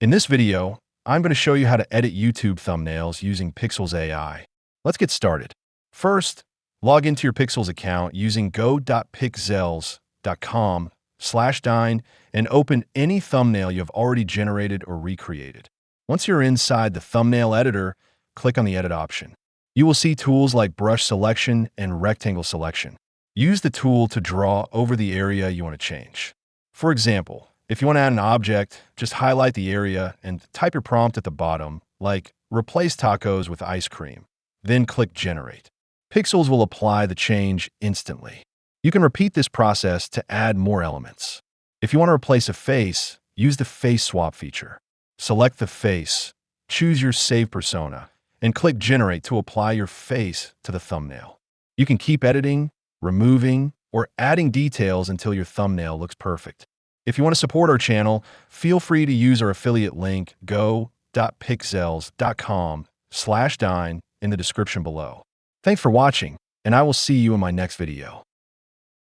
In this video, I'm going to show you how to edit YouTube thumbnails using Pikzels AI. Let's get started. First, log into your Pikzels account using go.pikzels.com/dine and open any thumbnail you have already generated or recreated. Once you're inside the thumbnail editor, click on the Edit option. You will see tools like brush selection and rectangle selection. Use the tool to draw over the area you want to change. For example, if you want to add an object, just highlight the area and type your prompt at the bottom, like replace tacos with ice cream. Then click Generate. Pikzels will apply the change instantly. You can repeat this process to add more elements. If you want to replace a face, use the Face Swap feature. Select the face, choose your save persona, and click Generate to apply your face to the thumbnail. You can keep editing, removing, or adding details until your thumbnail looks perfect. If you want to support our channel, feel free to use our affiliate link go.pikzels.com/dine in the description below. Thanks for watching, and I will see you in my next video.